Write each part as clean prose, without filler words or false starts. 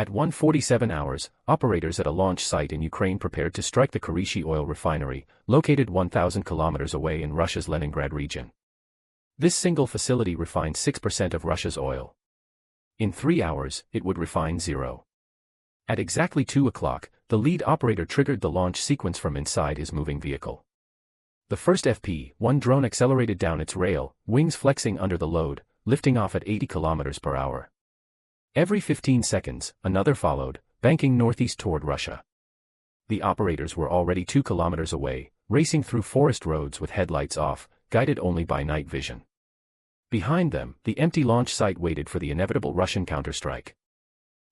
At 1:47 hours, operators at a launch site in Ukraine prepared to strike the Kirishi Oil Refinery, located 1,000 kilometers away in Russia's Leningrad region. This single facility refined 6% of Russia's oil. In 3 hours, it would refine 0. At exactly 2 o'clock, the lead operator triggered the launch sequence from inside his moving vehicle. The first FP-1 drone accelerated down its rail, wings flexing under the load, lifting off at 80 kilometers per hour. Every 15 seconds, another followed, banking northeast toward Russia. The operators were already 2 kilometers away, racing through forest roads with headlights off, guided only by night vision. Behind them, the empty launch site waited for the inevitable Russian counterstrike.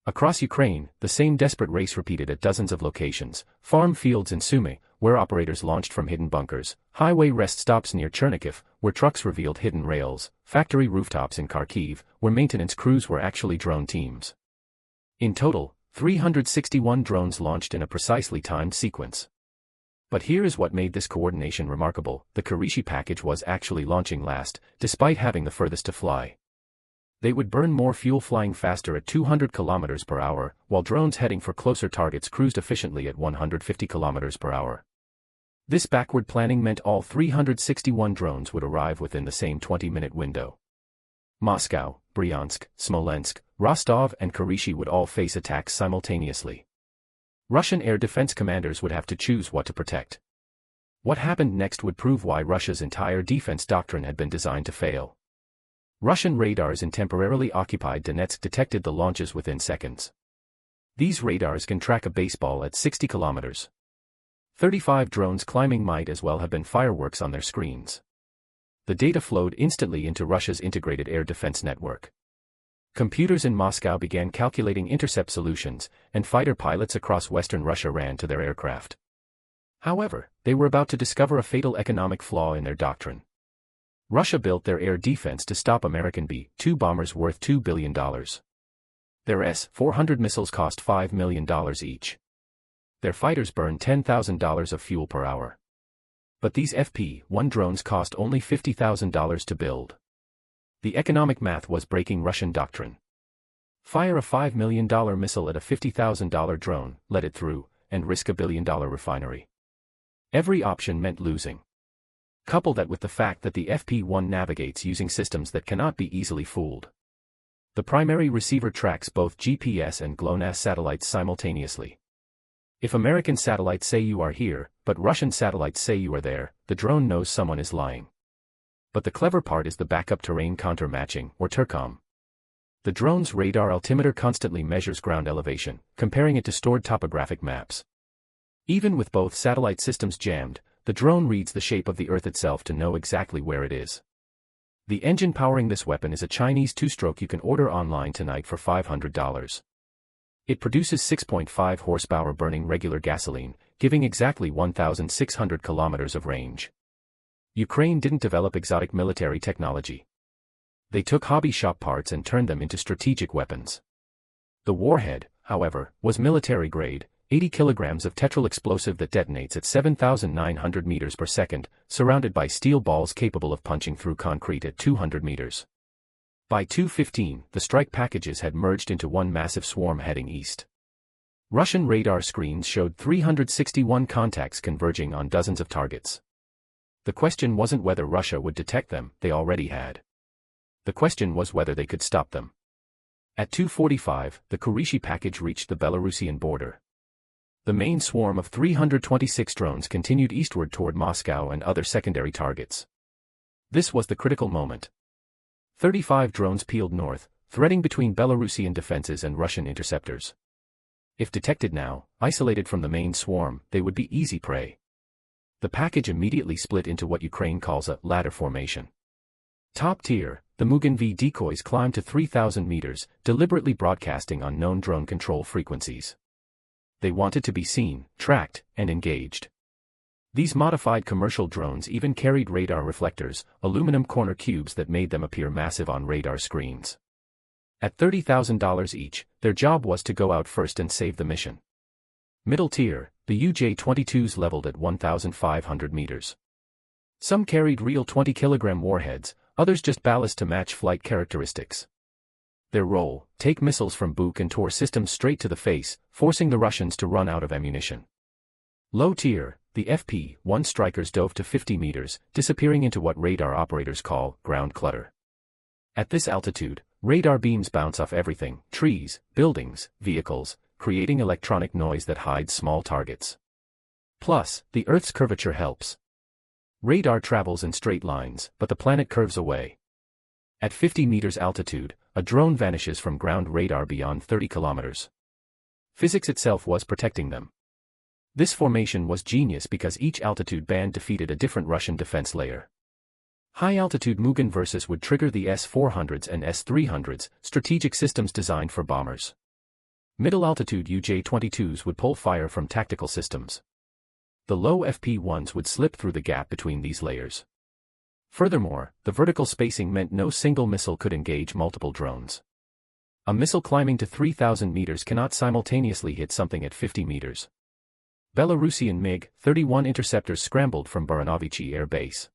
Across Ukraine, the same desperate race repeated at dozens of locations: farm fields in Sumy, where operators launched from hidden bunkers; highway rest stops near Chernihiv, where trucks revealed hidden rails; factory rooftops in Kharkiv, where maintenance crews were actually drone teams. In total, 361 drones launched in a precisely timed sequence. But here is what made this coordination remarkable: the Kirishi package was actually launching last, despite having the furthest to fly. They would burn more fuel flying faster at 200 kilometers per hour, while drones heading for closer targets cruised efficiently at 150 kilometers per hour. This backward planning meant all 361 drones would arrive within the same 20-minute window. Moscow, Bryansk, Smolensk, Rostov and Kirishi would all face attacks simultaneously. Russian air defense commanders would have to choose what to protect. What happened next would prove why Russia's entire defense doctrine had been designed to fail. Russian radars in temporarily occupied Donetsk detected the launches within seconds. These radars can track a baseball at 60 kilometers. 35 drones climbing might as well have been fireworks on their screens. The data flowed instantly into Russia's integrated air defense network. Computers in Moscow began calculating intercept solutions, and fighter pilots across western Russia ran to their aircraft. However, they were about to discover a fatal economic flaw in their doctrine. Russia built their air defense to stop American B-2 bombers worth $2 billion. Their S-400 missiles cost $5 million each. Their fighters burned $10,000 of fuel per hour. But these FP-1 drones cost only $50,000 to build. The economic math was breaking Russian doctrine. Fire a $5 million missile at a $50,000 drone, let it through, and risk a $1 billion refinery. Every option meant losing. Couple that with the fact that the FP-1 navigates using systems that cannot be easily fooled. The primary receiver tracks both GPS and GLONASS satellites simultaneously. If American satellites say you are here, but Russian satellites say you are there, the drone knows someone is lying. But the clever part is the backup terrain counter-matching, or TERCOM. The drone's radar altimeter constantly measures ground elevation, comparing it to stored topographic maps. Even with both satellite systems jammed, the drone reads the shape of the Earth itself to know exactly where it is. The engine powering this weapon is a Chinese two-stroke you can order online tonight for $500. It produces 6.5 horsepower burning regular gasoline, giving exactly 1,600 kilometers of range. Ukraine didn't develop exotic military technology. They took hobby shop parts and turned them into strategic weapons. The warhead, however, was military grade, 80 kilograms of tetryl explosive that detonates at 7,900 meters per second, surrounded by steel balls capable of punching through concrete at 200 meters. By 2:15, the strike packages had merged into one massive swarm heading east. Russian radar screens showed 361 contacts converging on dozens of targets. The question wasn't whether Russia would detect them, they already had. The question was whether they could stop them. At 2:45, the Kirishi package reached the Belarusian border. The main swarm of 326 drones continued eastward toward Moscow and other secondary targets. This was the critical moment. 35 drones peeled north, threading between Belarusian defenses and Russian interceptors. If detected now, isolated from the main swarm, they would be easy prey. The package immediately split into what Ukraine calls a ladder formation. Top tier, the Mugen V decoys climbed to 3,000 meters, deliberately broadcasting on known drone control frequencies. They wanted to be seen, tracked, and engaged. These modified commercial drones even carried radar reflectors, aluminum corner cubes that made them appear massive on radar screens. At $30,000 each, their job was to go out first and save the mission. Middle tier, the UJ-22s leveled at 1,500 meters. Some carried real 20-kilogram warheads, others just ballast to match flight characteristics. Their role: take missiles from Buk and Tor systems straight to the face, forcing the Russians to run out of ammunition. Low tier, the FP-1 strikers dove to 50 meters, disappearing into what radar operators call ground clutter. At this altitude, radar beams bounce off everything: trees, buildings, vehicles, creating electronic noise that hides small targets. Plus, the Earth's curvature helps. Radar travels in straight lines, but the planet curves away. At 50 meters altitude, a drone vanishes from ground radar beyond 30 kilometers. Physics itself was protecting them. This formation was genius because each altitude band defeated a different Russian defense layer. High-altitude Mugen versus would trigger the S-400s and S-300s, strategic systems designed for bombers. Middle-altitude UJ-22s would pull fire from tactical systems. The low FP-1s would slip through the gap between these layers. Furthermore, the vertical spacing meant no single missile could engage multiple drones. A missile climbing to 3,000 meters cannot simultaneously hit something at 50 meters. Belarusian MiG-31 interceptors scrambled from Baranovichi Air Base.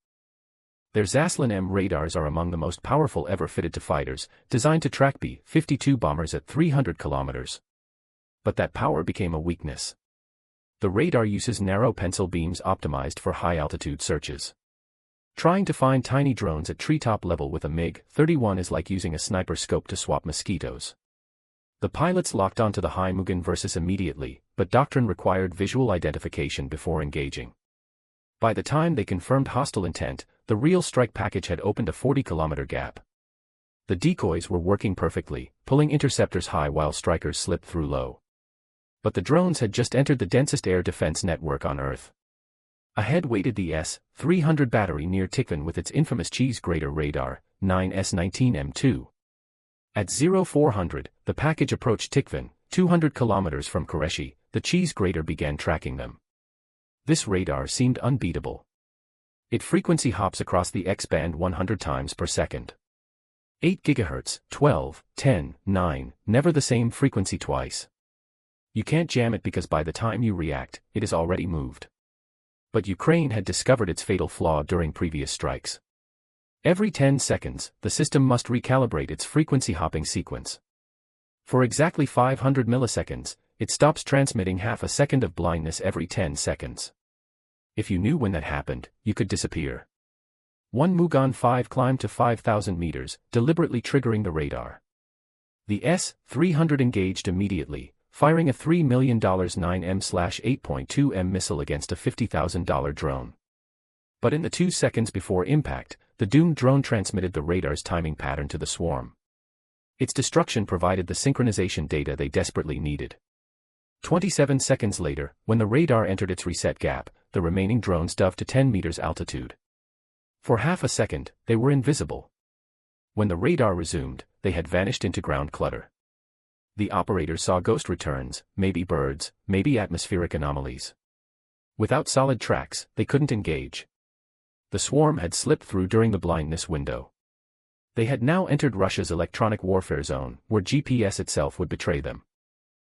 Their Zaslin M radars are among the most powerful ever fitted to fighters, designed to track B-52 bombers at 300 kilometers. But that power became a weakness. The radar uses narrow pencil beams optimized for high-altitude searches. Trying to find tiny drones at treetop level with a MiG-31 is like using a sniper scope to swap mosquitoes. The pilots locked onto the high Mugen versus immediately, but doctrine required visual identification before engaging. By the time they confirmed hostile intent, the real strike package had opened a 40-kilometer gap. The decoys were working perfectly, pulling interceptors high while strikers slipped through low. But the drones had just entered the densest air defense network on Earth. Ahead waited the S-300 battery near Tikhvin with its infamous cheese grater radar, 9S19M2. At 0400, the package approached Tikhvin, 200 kilometers from Kirishi. The cheese grater began tracking them. This radar seemed unbeatable. It frequency hops across the X-band 100 times per second. 8 GHz, 12, 10, 9, never the same frequency twice. You can't jam it because by the time you react, it is already moved. But Ukraine had discovered its fatal flaw during previous strikes. Every 10 seconds, the system must recalibrate its frequency hopping sequence. For exactly 500 milliseconds, it stops transmitting half a second of blindness every 10 seconds. If you knew when that happened, you could disappear. One Mugan 5 climbed to 5,000 meters, deliberately triggering the radar. The S-300 engaged immediately, firing a $3 million 9M/8.2M missile against a $50,000 drone. But in the 2 seconds before impact, the doomed drone transmitted the radar's timing pattern to the swarm. Its destruction provided the synchronization data they desperately needed. 27 seconds later, when the radar entered its reset gap, the remaining drones dove to 10 meters altitude. For half a second, they were invisible. When the radar resumed, they had vanished into ground clutter. The operators saw ghost returns, maybe birds, maybe atmospheric anomalies. Without solid tracks, they couldn't engage. The swarm had slipped through during the blindness window. They had now entered Russia's electronic warfare zone, where GPS itself would betray them.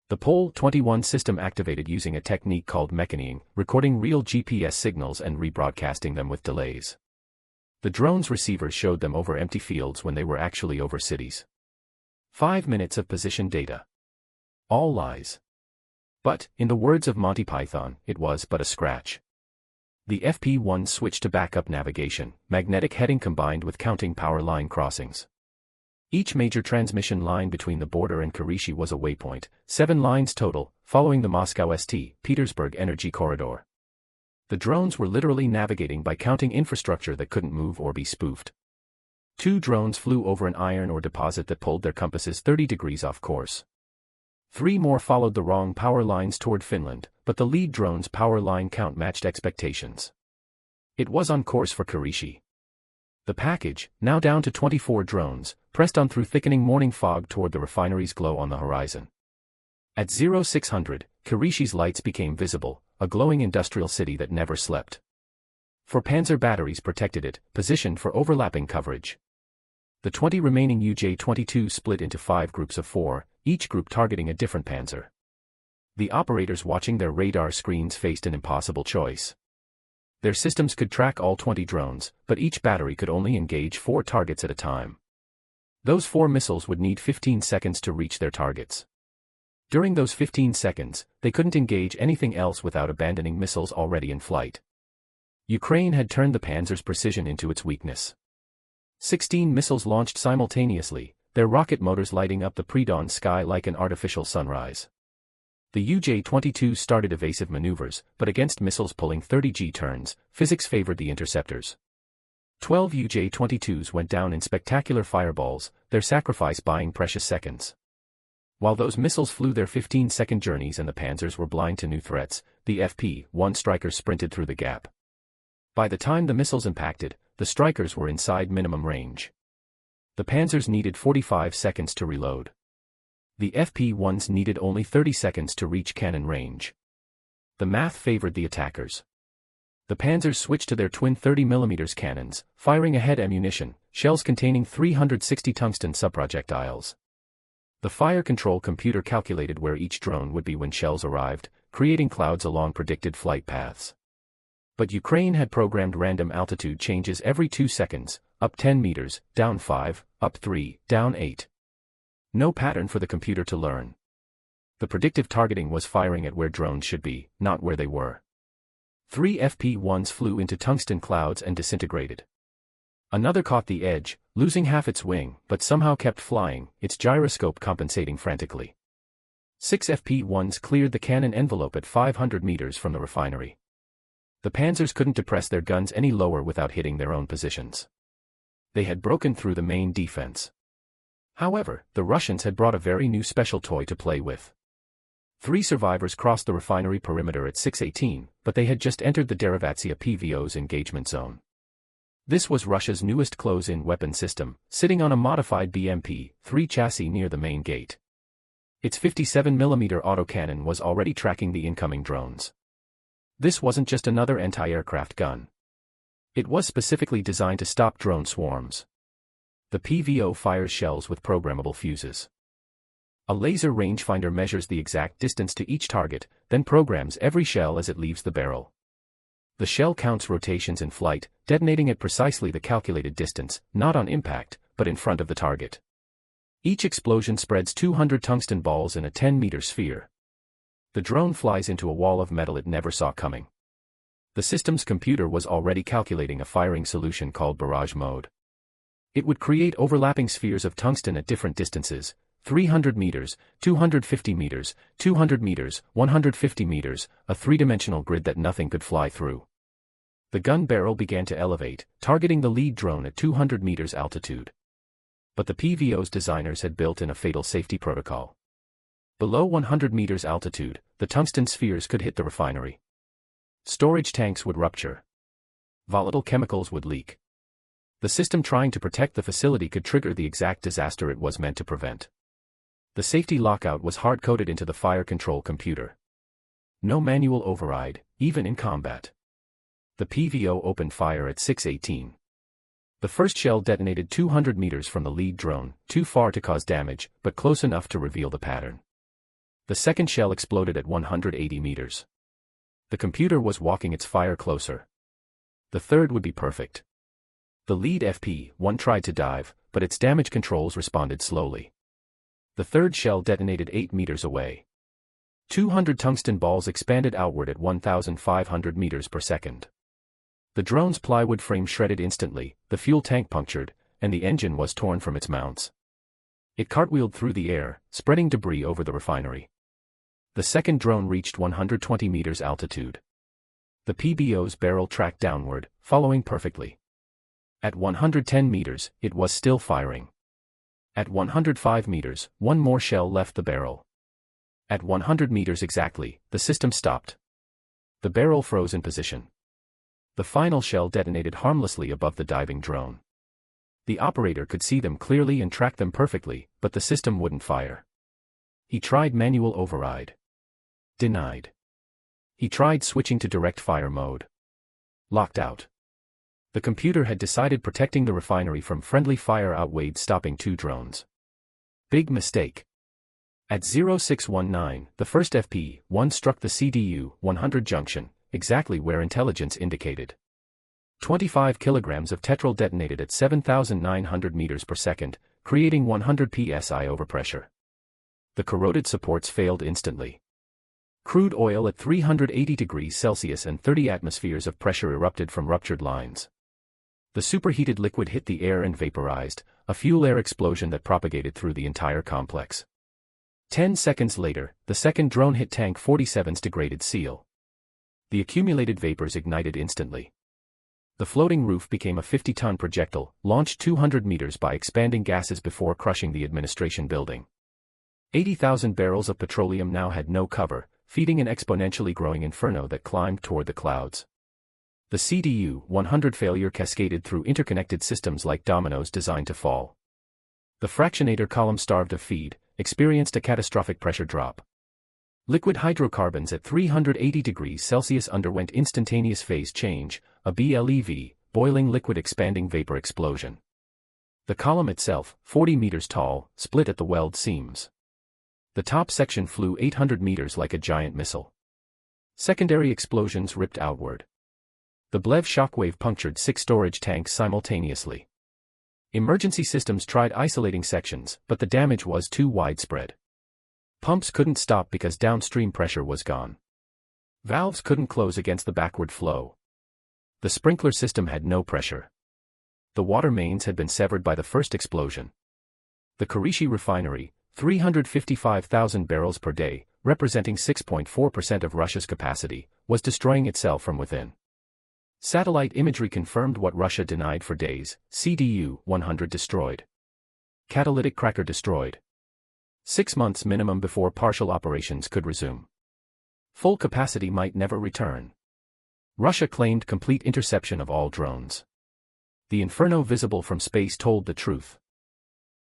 The Pol-21 system activated using a technique called Meaconing, recording real GPS signals and rebroadcasting them with delays. The drone's receivers showed them over empty fields when they were actually over cities. 5 minutes of position data. All lies. But, in the words of Monty Python, it was but a scratch. The FP-1 switched to backup navigation, magnetic heading combined with counting power line crossings. Each major transmission line between the border and Kirishi was a waypoint, 7 lines total, following the Moscow-St. Petersburg energy corridor. The drones were literally navigating by counting infrastructure that couldn't move or be spoofed. 2 drones flew over an iron ore deposit that pulled their compasses 30 degrees off course. 3 more followed the wrong power lines toward Finland, but the lead drone's power line count matched expectations. It was on course for Kirishi. The package, now down to 24 drones, pressed on through thickening morning fog toward the refinery's glow on the horizon. At 0600, Kirishi's lights became visible, a glowing industrial city that never slept. 4 Panzer batteries protected it, positioned for overlapping coverage. The 20 remaining UJ-22 split into 5 groups of 4, each group targeting a different panzer. The operators watching their radar screens faced an impossible choice. Their systems could track all 20 drones, but each battery could only engage 4 targets at a time. Those 4 missiles would need 15 seconds to reach their targets. During those 15 seconds, they couldn't engage anything else without abandoning missiles already in flight. Ukraine had turned the Pantsir's precision into its weakness. 16 missiles launched simultaneously, their rocket motors lighting up the pre-dawn sky like an artificial sunrise. The UJ-22s started evasive maneuvers, but against missiles pulling 30 G-turns, physics favored the interceptors. 12 UJ-22s went down in spectacular fireballs, their sacrifice buying precious seconds. While those missiles flew their 15-second journeys and the Pantsers were blind to new threats, the FP-1 Strykers sprinted through the gap. By the time the missiles impacted, the Strykers were inside minimum range. The Pantsers needed 45 seconds to reload. The FP-1s needed only 30 seconds to reach cannon range. The math favored the attackers. The Pantsers switched to their twin 30mm cannons, firing ahead ammunition, shells containing 360 tungsten subprojectiles. The fire control computer calculated where each drone would be when shells arrived, creating clouds along predicted flight paths. But Ukraine had programmed random altitude changes every 2 seconds, up 10 meters, down 5, up 3, down 8. No pattern for the computer to learn. The predictive targeting was firing at where drones should be, not where they were. 3 FP-1s flew into tungsten clouds and disintegrated. Another caught the edge, losing half its wing, but somehow kept flying, its gyroscope compensating frantically. 6 FP-1s cleared the cannon envelope at 500 meters from the refinery. The Pantsers couldn't depress their guns any lower without hitting their own positions. They had broken through the main defense. However, the Russians had brought a very new special toy to play with. 3 survivors crossed the refinery perimeter at 6:18, but they had just entered the Derivatsiya-PVO's engagement zone. This was Russia's newest close-in weapon system, sitting on a modified BMP-3 chassis near the main gate. Its 57mm autocannon was already tracking the incoming drones. This wasn't just another anti-aircraft gun. It was specifically designed to stop drone swarms. The PVO fires shells with programmable fuses. A laser rangefinder measures the exact distance to each target, then programs every shell as it leaves the barrel. The shell counts rotations in flight, detonating at precisely the calculated distance, not on impact, but in front of the target. Each explosion spreads 200 tungsten balls in a 10-meter sphere. The drone flies into a wall of metal it never saw coming. The system's computer was already calculating a firing solution called barrage mode. It would create overlapping spheres of tungsten at different distances, 300 meters, 250 meters, 200 meters, 150 meters, a three-dimensional grid that nothing could fly through. The gun barrel began to elevate, targeting the lead drone at 200 meters altitude. But the PVO's designers had built in a fatal safety protocol. Below 100 meters altitude, the tungsten spheres could hit the refinery. Storage tanks would rupture. Volatile chemicals would leak. The system trying to protect the facility could trigger the exact disaster it was meant to prevent. The safety lockout was hard-coded into the fire control computer. No manual override, even in combat. The PVO opened fire at 6:18. The first shell detonated 200 meters from the lead drone, too far to cause damage, but close enough to reveal the pattern. The second shell exploded at 180 meters. The computer was walking its fire closer. The third would be perfect. The lead FP-1 tried to dive, but its damage controls responded slowly. The third shell detonated 8 meters away. 200 tungsten balls expanded outward at 1,500 meters per second. The drone's plywood frame shredded instantly, the fuel tank punctured, and the engine was torn from its mounts. It cartwheeled through the air, spreading debris over the refinery. The second drone reached 120 meters altitude. The PVO's barrel tracked downward, following perfectly. At 110 meters, it was still firing. At 105 meters, one more shell left the barrel. At 100 meters exactly, the system stopped. The barrel froze in position. The final shell detonated harmlessly above the diving drone. The operator could see them clearly and track them perfectly, but the system wouldn't fire. He tried manual override. Denied. He tried switching to direct fire mode. Locked out. The computer had decided protecting the refinery from friendly fire outweighed stopping 2 drones. Big mistake. At 0619, the first FP-1 struck the CDU-100 junction, exactly where intelligence indicated. 25 kilograms of tetrol detonated at 7,900 meters per second, creating 100 psi overpressure. The corroded supports failed instantly. Crude oil at 380 degrees Celsius and 30 atmospheres of pressure erupted from ruptured lines. The superheated liquid hit the air and vaporized, a fuel-air explosion that propagated through the entire complex. 10 seconds later, the second drone hit Tank 47's degraded seal. The accumulated vapors ignited instantly. The floating roof became a 50-ton projectile, launched 200 meters by expanding gases before crushing the administration building. 80,000 barrels of petroleum now had no cover, feeding an exponentially growing inferno that climbed toward the clouds. The CDU-100 failure cascaded through interconnected systems like dominoes designed to fall. The fractionator column, starved of feed, experienced a catastrophic pressure drop. Liquid hydrocarbons at 380 degrees Celsius underwent instantaneous phase change, a BLEV, boiling liquid expanding vapor explosion. The column itself, 40 meters tall, split at the weld seams. The top section flew 800 meters like a giant missile. Secondary explosions ripped outward. The BLEV shockwave punctured 6 storage tanks simultaneously. Emergency systems tried isolating sections, but the damage was too widespread. Pumps couldn't stop because downstream pressure was gone. Valves couldn't close against the backward flow. The sprinkler system had no pressure. The water mains had been severed by the first explosion. The Kirishi Refinery, 355,000 barrels per day, representing 6.4% of Russia's capacity, was destroying itself from within. Satellite imagery confirmed what Russia denied for days: CDU-100 destroyed. Catalytic cracker destroyed. 6 months minimum before partial operations could resume. Full capacity might never return. Russia claimed complete interception of all drones. The inferno visible from space told the truth.